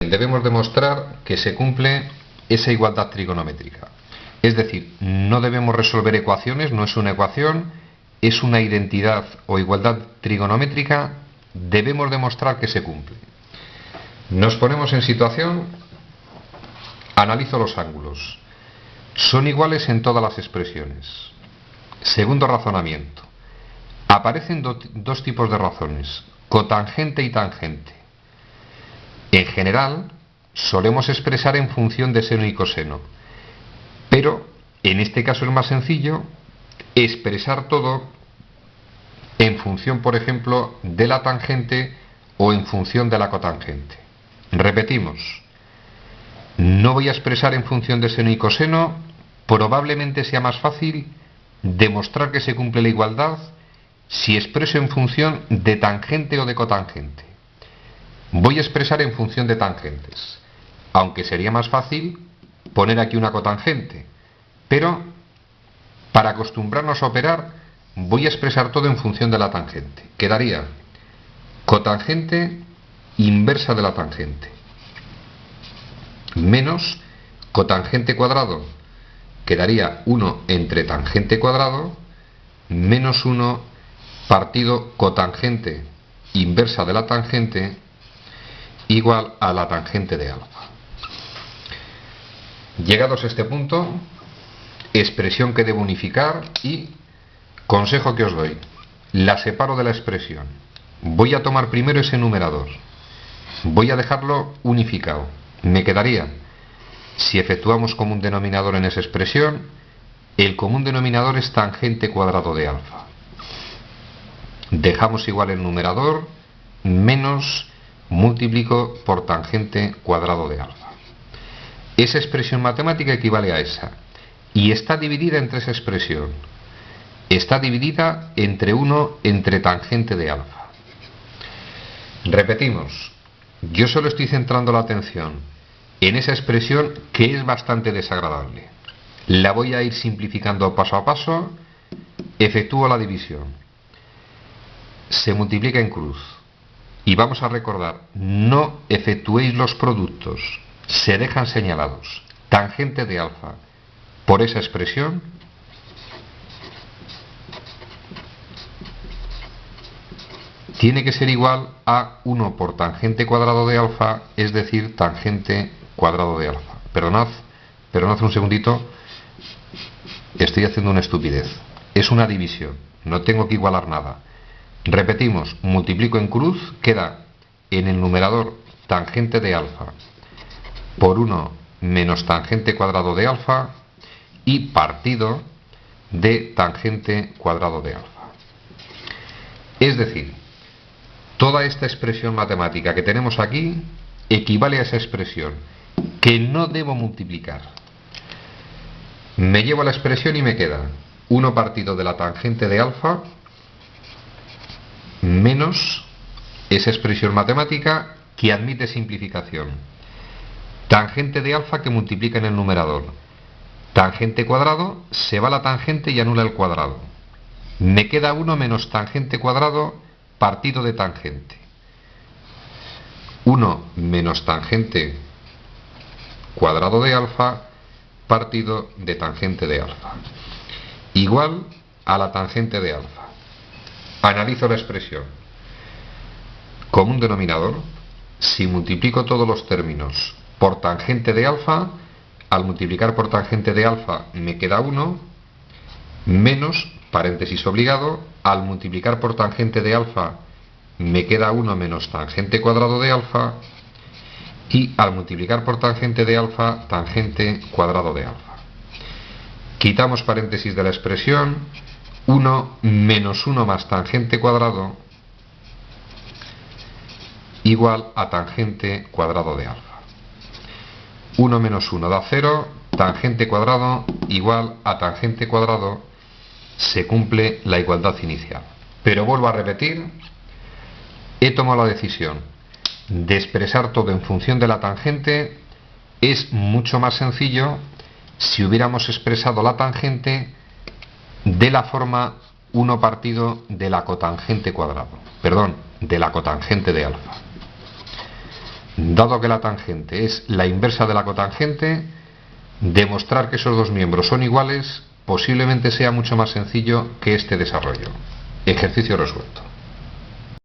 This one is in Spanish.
Bien, debemos demostrar que se cumple esa igualdad trigonométrica. Es decir, no debemos resolver ecuaciones, no es una ecuación, es una identidad o igualdad trigonométrica, debemos demostrar que se cumple. Nos ponemos en situación, analizo los ángulos. Son iguales en todas las expresiones. Segundo razonamiento. Aparecen dos tipos de razones, cotangente y tangente. En general, solemos expresar en función de seno y coseno, pero en este caso es más sencillo expresar todo en función, por ejemplo, de la tangente o en función de la cotangente. Repetimos, no voy a expresar en función de seno y coseno, probablemente sea más fácil demostrar que se cumple la igualdad si expreso en función de tangente o de cotangente. Voy a expresar en función de tangentes, aunque sería más fácil poner aquí una cotangente, pero para acostumbrarnos a operar voy a expresar todo en función de la tangente. Quedaría cotangente inversa de la tangente menos cotangente cuadrado, quedaría 1 entre tangente cuadrado menos 1 partido cotangente inversa de la tangente igual a la tangente de alfa. Llegados a este punto, expresión que debo unificar y consejo que os doy, la separo de la expresión. Voy a tomar primero ese numerador, voy a dejarlo unificado. Me quedaría, si efectuamos común denominador en esa expresión, el común denominador es tangente cuadrado de alfa. Dejamos igual el numerador menos multiplico por tangente cuadrado de alfa. Esa expresión matemática equivale a esa y está dividida entre esa expresión. Está dividida entre 1 entre tangente de alfa. Repetimos, yo solo estoy centrando la atención en esa expresión que es bastante desagradable. La voy a ir simplificando paso a paso, efectúo la división. Se multiplica en cruz. Y vamos a recordar, no efectuéis los productos, se dejan señalados. Tangente de alfa por esa expresión tiene que ser igual a 1 por tangente cuadrado de alfa, es decir, tangente cuadrado de alfa. Perdonad un segundito, estoy haciendo una estupidez. Es una división, no tengo que igualar nada. Repetimos, multiplico en cruz, queda en el numerador tangente de alfa por 1 menos tangente cuadrado de alfa y partido de tangente cuadrado de alfa. Es decir, toda esta expresión matemática que tenemos aquí equivale a esa expresión que no debo multiplicar. Me llevo a la expresión y me queda 1 partido de la tangente de alfa menos esa expresión matemática que admite simplificación. Tangente de alfa que multiplica en el numerador. Tangente cuadrado, se va la tangente y anula el cuadrado. Me queda 1 menos tangente cuadrado partido de tangente. 1 menos tangente cuadrado de alfa partido de tangente de alfa. Igual a la tangente de alfa. Analizo la expresión. Común denominador, si multiplico todos los términos por tangente de alfa, al multiplicar por tangente de alfa me queda 1, menos, paréntesis obligado, al multiplicar por tangente de alfa me queda 1 menos tangente cuadrado de alfa, y al multiplicar por tangente de alfa, tangente cuadrado de alfa. Quitamos paréntesis de la expresión, 1 menos 1 más tangente cuadrado igual a tangente cuadrado de alfa. 1 menos 1 da 0, tangente cuadrado igual a tangente cuadrado, se cumple la igualdad inicial. Pero vuelvo a repetir, he tomado la decisión de expresar todo en función de la tangente. Es mucho más sencillo si hubiéramos expresado la tangente de la forma 1 partido de la cotangente cuadrado, perdón, de la cotangente de alfa. Dado que la tangente es la inversa de la cotangente, demostrar que esos dos miembros son iguales posiblemente sea mucho más sencillo que este desarrollo. Ejercicio resuelto.